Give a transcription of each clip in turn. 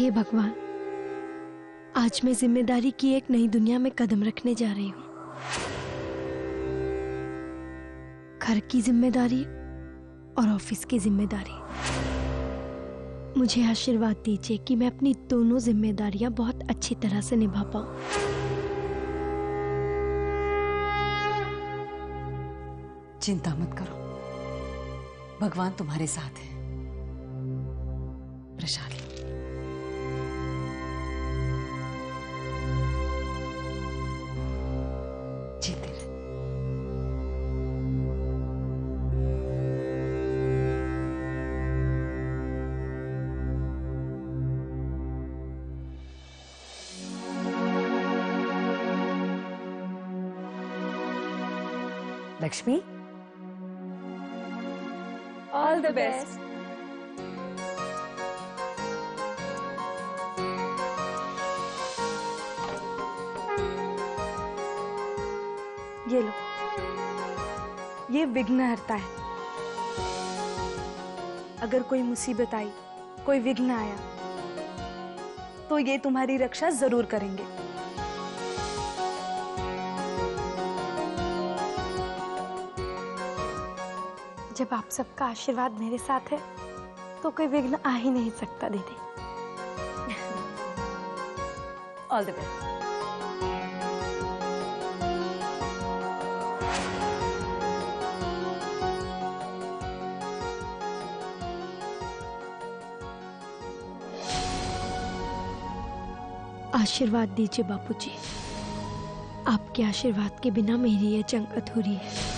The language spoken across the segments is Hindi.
हे भगवान, आज मैं जिम्मेदारी की एक नई दुनिया में कदम रखने जा रही हूँ। घर की जिम्मेदारी और ऑफिस की जिम्मेदारी। मुझे आशीर्वाद दीजिए कि मैं अपनी दोनों जिम्मेदारियां बहुत अच्छी तरह से निभा पाऊं। चिंता मत करो, भगवान तुम्हारे साथ है। प्रसाद लो। जीते रहे। Lakshmi, all the best. ये लो, ये विघ्न हरता है। अगर कोई मुसीबत आई, कोई विघ्न आया, तो ये तुम्हारी रक्षा जरूर करेंगे। जब आप सबका आशीर्वाद मेरे साथ है, तो कोई विघ्न आ ही नहीं सकता दीदी। All the best. आशीर्वाद दीजिए बापूजी। आपके आशीर्वाद के बिना मेरी ये जंग अधूरी है।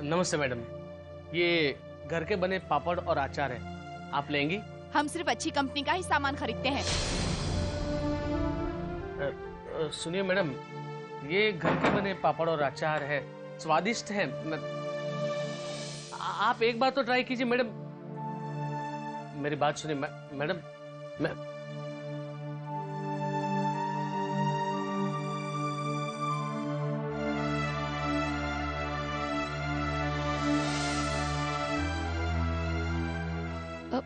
नमस्ते मैडम, ये घर के बने पापड़ और अचार है, आप लेंगी? हम सिर्फ अच्छी कंपनी का ही सामान खरीदते हैं। सुनिए मैडम, ये घर के बने पापड़ और अचार है, स्वादिष्ट है। आप एक बार तो ट्राई कीजिए मैडम। मेरी बात सुनिए मैडम।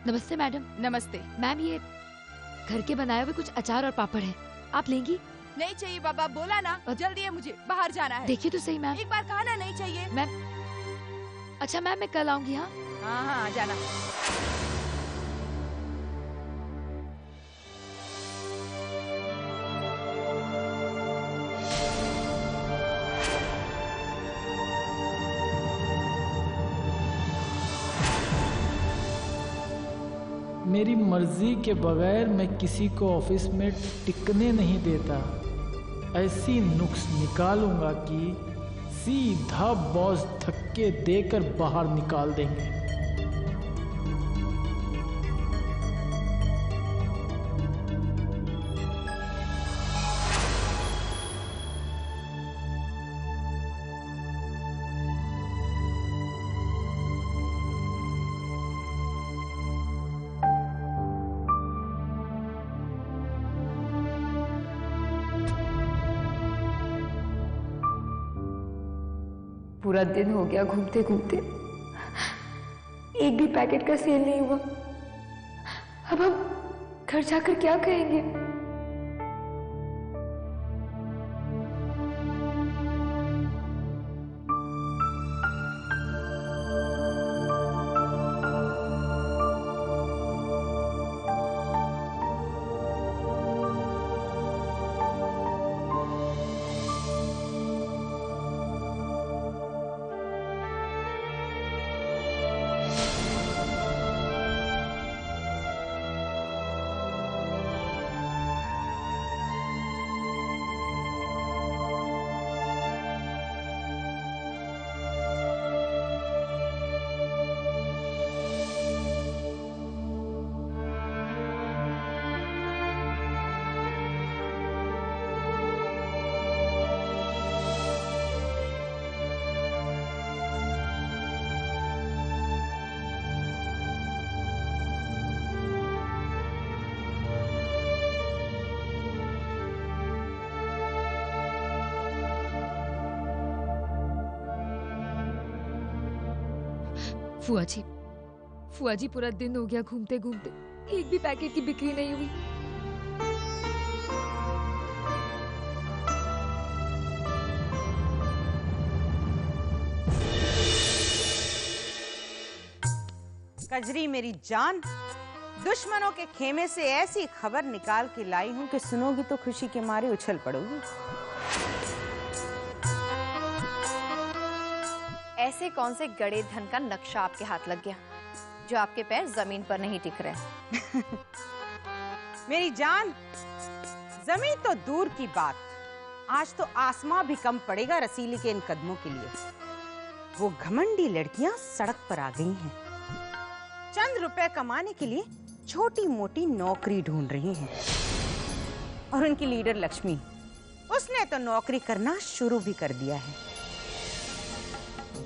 नमस्ते मैडम। नमस्ते मैम, ये घर के बनाए हुए कुछ अचार और पापड़ है, आप लेंगी? नहीं चाहिए बाबा, बोला ना जल्दी है, मुझे बाहर जाना है। देखिए तो सही मैम। एक बार कहा ना नहीं चाहिए। मैम, अच्छा मैम, मैं कल आऊंगी। हाँ हाँ, जाना। मेरी मर्जी के बगैर मैं किसी को ऑफिस में टिकने नहीं देता। ऐसी नुक्स निकालूंगा कि सीधा बॉस धक्के देकर बाहर निकाल देंगे। पूरा दिन हो गया घूमते घूमते, एक भी पैकेट का सेल नहीं हुआ। अब हम घर जाकर क्या कहेंगे? फुआ जी पूरा दिन हो गया घूमते घूमते, एक भी पैकेट की बिक्री नहीं हुई। कजरी मेरी जान, दुश्मनों के खेमे से ऐसी खबर निकाल के लाई हूं कि सुनोगी तो खुशी के मारे उछल पड़ोगी। ऐसे कौन से गड़े धन का नक्शा आपके हाथ लग गया जो आपके पैर जमीन पर नहीं टिक रहे? मेरी जान, जमीन तो दूर की बात, आज तो आसमां भी कम पड़ेगा रसीली के इन कदमों के लिए। वो घमंडी लड़कियां सड़क पर आ गई हैं, चंद रुपए कमाने के लिए छोटी मोटी नौकरी ढूंढ रही हैं। और उनकी लीडर लक्ष्मी, उसने तो नौकरी करना शुरू भी कर दिया है।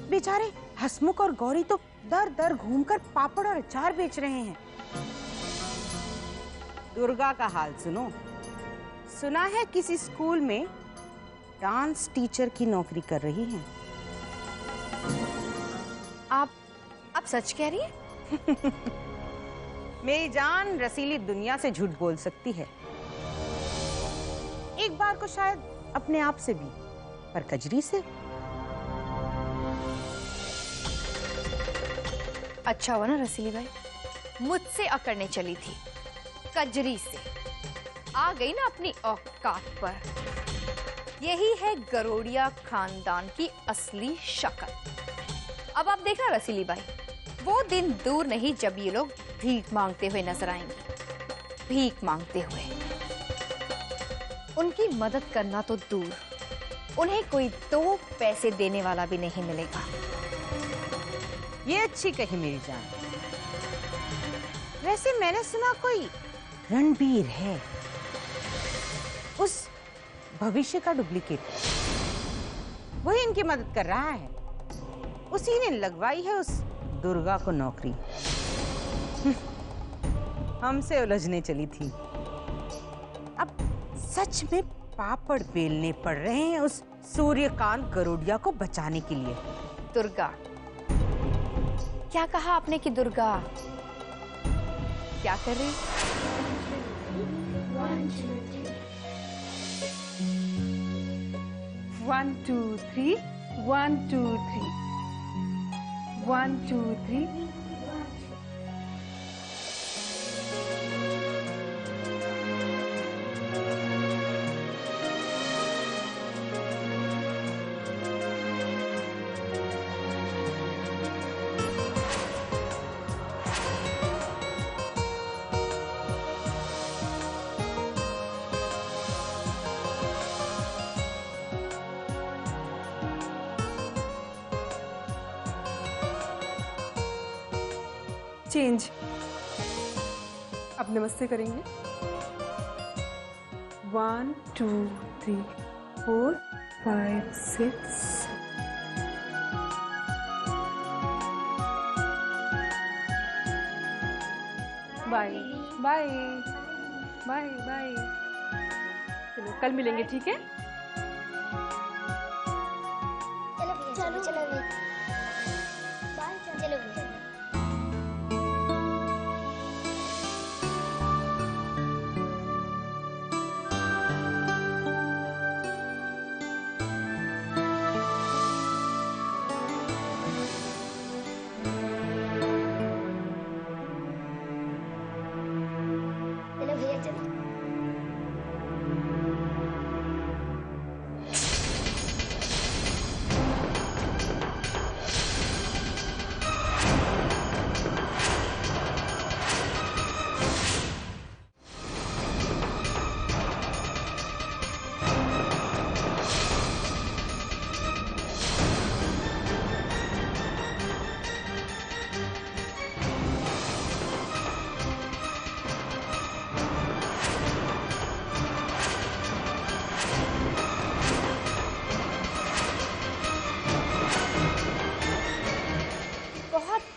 बेचारे हसमुख और गौरी तो दर दर घूमकर पापड़ और अचार बेच रहे हैं। दुर्गा का हाल सुनो, सुना है किसी स्कूल में डांस टीचर की नौकरी कर रही है। आप सच कह रही हैं? मेरी जान, रसीली दुनिया से झूठ बोल सकती है, एक बार को शायद अपने आप से भी, पर कजरी से। अच्छा हुआ ना रसीली भाई, मुझसे अकड़ने चली थी, कजरी से आ गई ना अपनी औकात पर। यही है गरोड़िया खानदान की असली शक्ल। अब आप देखना रसीली भाई, वो दिन दूर नहीं जब ये लोग भीख मांगते हुए नजर आएंगे। भीख मांगते हुए उनकी मदद करना तो दूर, उन्हें कोई 2 पैसे देने वाला भी नहीं मिलेगा। ये अच्छी कही मेरी जान। वैसे मैंने सुना कोई रणबीर है, उस भविष्य का डुप्लीकेट, वही इनकी मदद कर रहा है। उसी ने लगवाई है उस दुर्गा को नौकरी। हमसे उलझने चली थी, अब सच में पापड़ बेलने पड़ रहे हैं उस सूर्यकांत गरोड़िया को बचाने के लिए। दुर्गा, क्या कहा आपने कि दुर्गा क्या कर रही? 1 2 3 1 2 3 1 2 3। चेंज। अब नमस्ते करेंगे। 1 2 3 4 5 6। Bye bye bye bye. चलो कल मिलेंगे, ठीक है? चलो चलो बाय, चलो भैया चलो।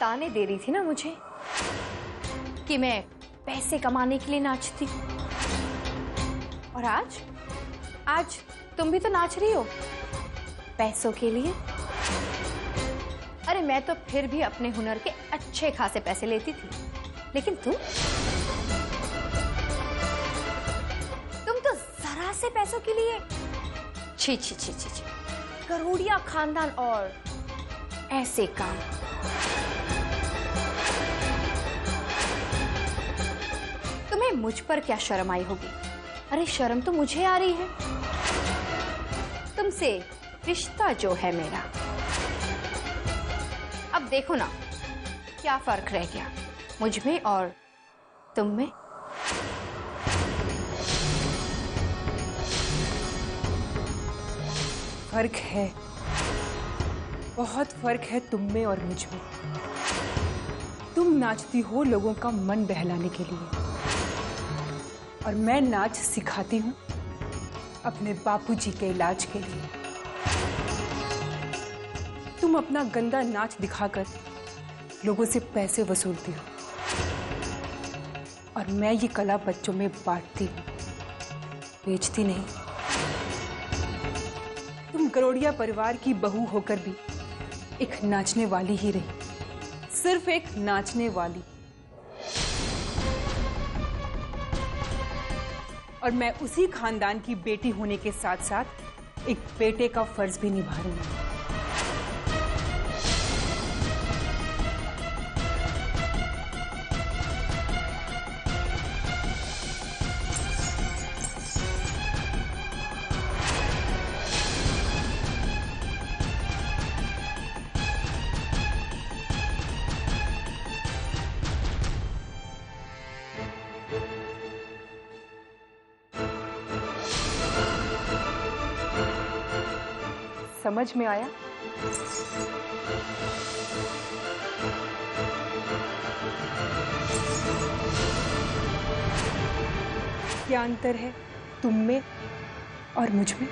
ताने दे रही थी ना मुझे कि मैं पैसे कमाने के लिए नाचती हूँ, और आज तुम भी तो नाच रही हो पैसों के लिए। अरे मैं तो फिर भी अपने हुनर के अच्छे खासे पैसे लेती थी, लेकिन तुम तो जरा से पैसों के लिए छी छी छी छी छी, करोड़िया खानदान और ऐसे काम। तुम्हें मुझ पर क्या शर्म आई होगी? अरे शर्म तो मुझे आ रही है। तुमसे रिश्ता जो है मेरा, अब देखो ना क्या फर्क रह गया मुझ में और तुम में। फर्क है, बहुत फर्क है तुम में और मुझ में। तुम नाचती हो लोगों का मन बहलाने के लिए, और मैं नाच सिखाती हूँ अपने बापूजी के इलाज के लिए। तुम अपना गंदा नाच दिखाकर लोगों से पैसे वसूलती हो, और मैं ये कला बच्चों में बांटती हूँ, बेचती नहीं। तुम गरोड़िया परिवार की बहू होकर भी एक नाचने वाली ही रही, सिर्फ एक नाचने वाली। और मैं उसी खानदान की बेटी होने के साथ साथ एक बेटे का फर्ज भी निभा रही हूं। समझ में आया? क्या अंतर है तुम में और मुझ में?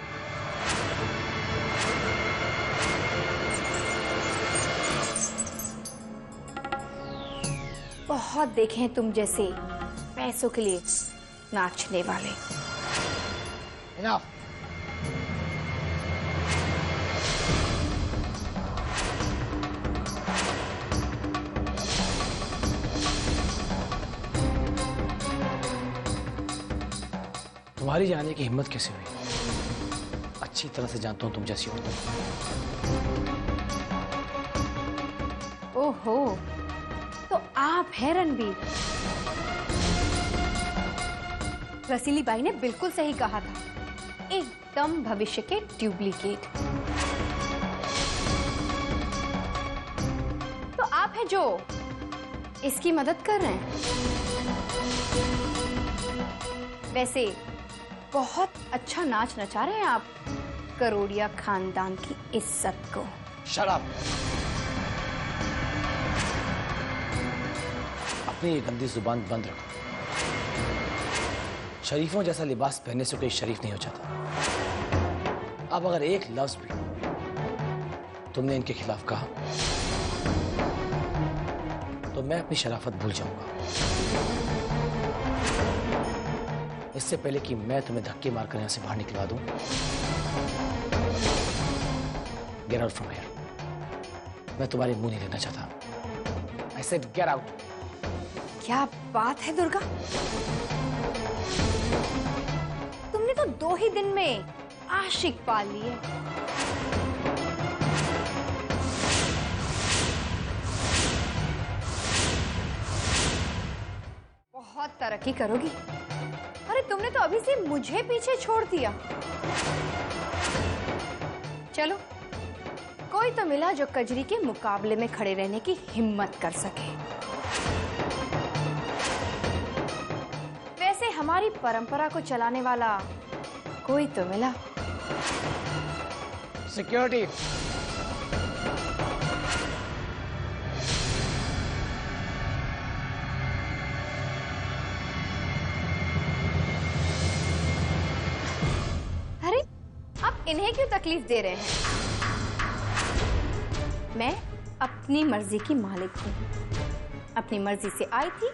बहुत देखे हैं तुम जैसे पैसों के लिए नाचने वाले। Enough. तुम्हारी जाने की हिम्मत कैसे हुई? अच्छी तरह से जानता हूं तुम जैसी हो। ओहो, तो आप हैं रणबीर। रसीली बाई ने बिल्कुल सही कहा था, एकदम भविष्य के डुप्लीकेट। तो आप हैं जो इसकी मदद कर रहे हैं। वैसे बहुत अच्छा नाच नचा रहे हैं आप करोड़िया खानदान की इज्जत को। Shut up. अपनी ये गंदी जुबान बंद रखो। शरीफों जैसा लिबास पहनने से कोई शरीफ नहीं हो जाता। अब अगर एक लफ्ज भी तुमने इनके खिलाफ कहा तो मैं अपनी शराफत भूल जाऊंगा। इससे पहले कि मैं तुम्हें धक्के मारकर यहां से बाहर निकलवा दूं, गेट आउट फ्रॉम हियर। मैं तुम्हारे मुंह नहीं लेना चाहता। I said get out. क्या बात है दुर्गा, तुमने तो 2 ही दिन में आशिक पाल लिए। बहुत तरक्की करोगी। अरे तुमने तो अभी से मुझे पीछे छोड़ दिया। चलो, कोई तो मिला जो कजरी के मुकाबले में खड़े रहने की हिम्मत कर सके। वैसे हमारी परंपरा को चलाने वाला कोई तो मिला। सिक्योरिटी। अरे आप इन्हें क्यों तकलीफ दे रहे हैं? मैं अपनी मर्जी की मालिक हूँ। अपनी मर्जी से आई थी,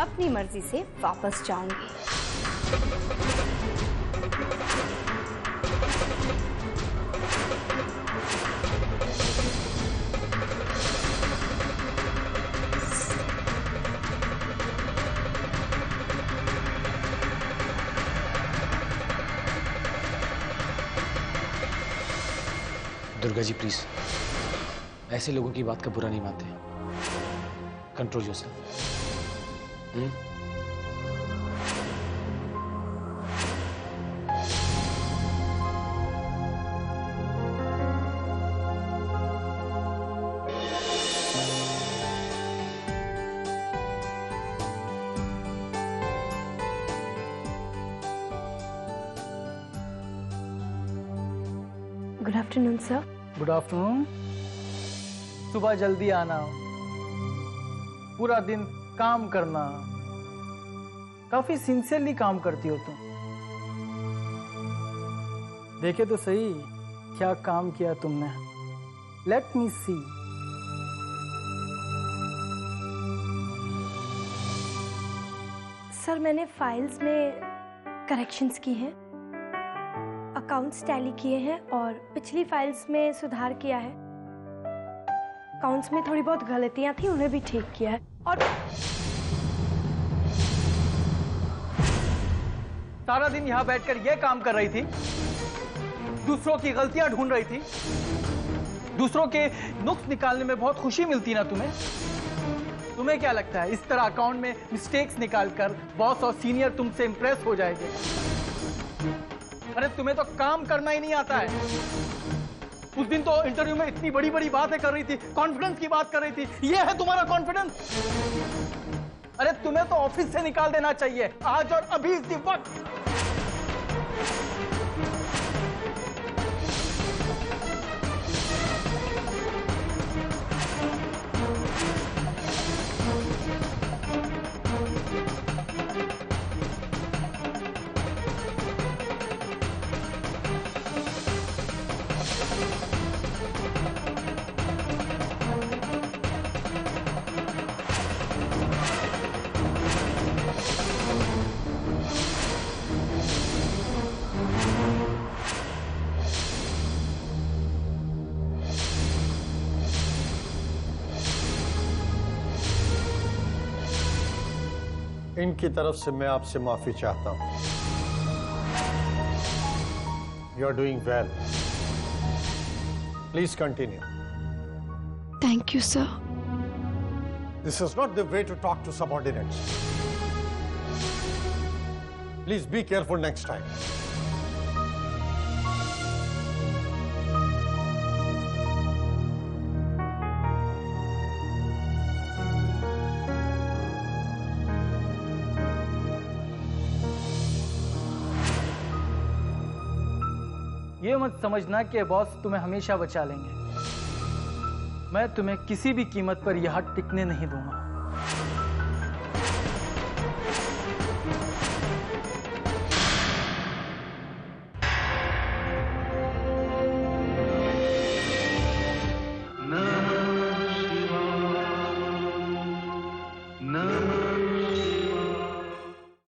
अपनी मर्जी से वापस जाऊंगी। दुर्गा जी प्लीज, ऐसे लोगों की बात का बुरा नहीं मानते। Control yourself. Good afternoon sir. Good afternoon. सुबह जल्दी आना, पूरा दिन काम करना, काफी सिंसियरली काम करती हो तुम। देखे तो सही क्या काम किया तुमने। लेट मी सी। सर मैंने फाइल्स में करेक्शंस की हैं, अकाउंट्स टैली किए हैं और पिछली फाइल्स में सुधार किया है। अकाउंट्स में थोड़ी बहुत गलतियां थी, उन्हें भी ठीक किया है। और सारा दिन यहाँ बैठकर ये काम कर रही थी, दूसरों की गलतियां ढूंढ रही थी। दूसरों के नुक्स निकालने में बहुत खुशी मिलती ना तुम्हें? तुम्हें क्या लगता है इस तरह अकाउंट में मिस्टेक्स निकालकर बॉस और सीनियर तुमसे इंप्रेस हो जाएंगे? अरे तुम्हें तो काम करना ही नहीं आता है। उस दिन तो इंटरव्यू में इतनी बड़ी बड़ी बातें कर रही थी, कॉन्फिडेंस की बात कर रही थी। ये है तुम्हारा कॉन्फिडेंस? अरे तुम्हें तो ऑफिस से निकाल देना चाहिए आज और अभी इसी वक्त। इनकी तरफ से मैं आपसे माफी चाहता हूं। You are doing well. Please continue. Thank you sir. This is not the way to talk to subordinates. Please be careful next time. ये मत समझना कि बॉस तुम्हें हमेशा बचा लेंगे। मैं तुम्हें किसी भी कीमत पर यहां टिकने नहीं दूंगा।